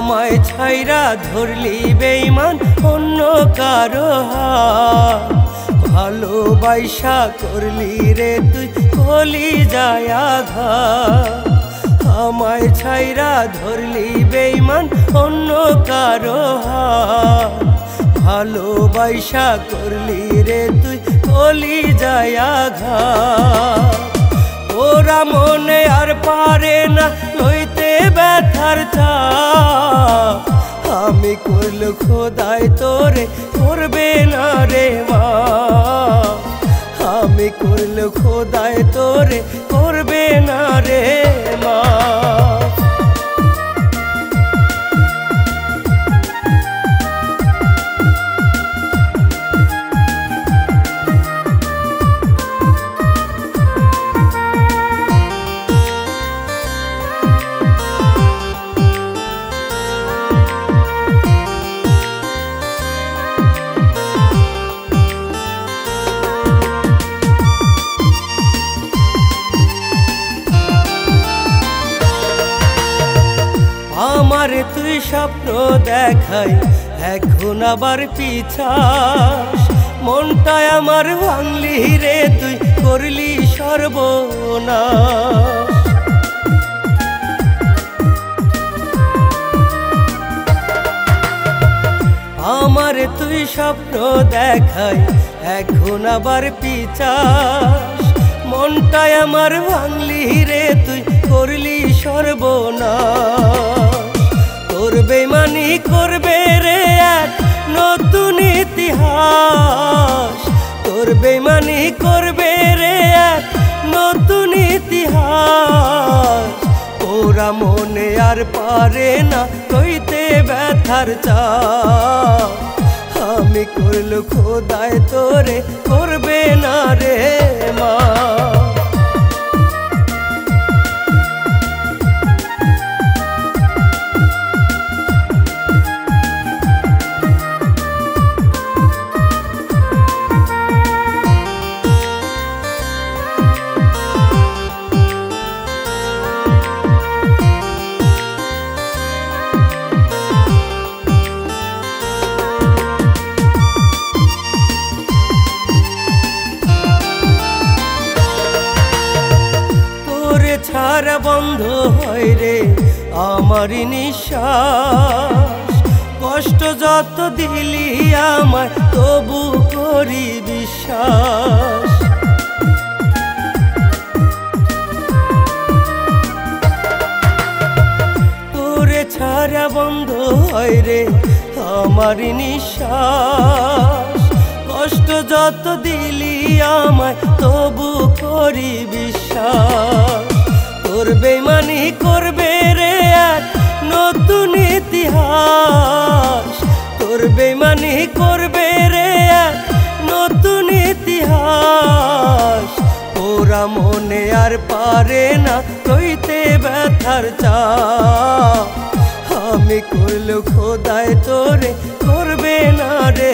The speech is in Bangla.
আমায় ছাইরা ধরলি বেঈমান অন্য কারো হাত, ভালোবাসা করলি রে তুই কলিজায় আঘাত। আমায় ছাইরা ধরলি বেঈমান অন্য কারো হাত, ভালোবাসা করলি রে তুই কলিজায় আঘাত। ওরা মনে আর পারে না লইতে ব্যথার চাপ, আমি করল খোদাই তোরে করবে না রে মা, আমি করল খোদাই তোরে করবে না রে মা। আমারে তুই স্বপ্ন দেখাই এখন আবার পিছাস, মনটায় আমার ভাঙলি রে তুই করলি সর্বনাশ। আমারে তুই স্বপ্ন দেখাই এখন আবার পিছাস, মনটায় আমার ভাঙলি রে তুই করলি সর্বনাশ। তোর বেঈমানি করবে রে এক নতুন ইতিহাস, তোর বেঈমানি করবে রে এক নতুন ইতিহাস। ওরা মনে আর পারে না কইতে ব্যথার চাপ, আমি করল খোদাই তোরে করবে না রে মা। ছাড়া বন্ধ হয় রে আমার নিঃশ্বাস, কষ্ট যত দিলি আমায় তবু করি বিশ্বাস। তোরে ছাড়া বন্ধ হয় রে আমার নিঃশ্বাস, কষ্ট যত দিলি আমায় তবু করি বিশ্বাস। তোর বেঈমানি করবে রে এক নতুন ইতিহাস, তোর বেঈমানি করবে রে এক নতুন ইতিহাস। ওরা মনে আর পারে না কইতে ব্যথার চাপ, আমি করল খোদাই তোরে করবে না রে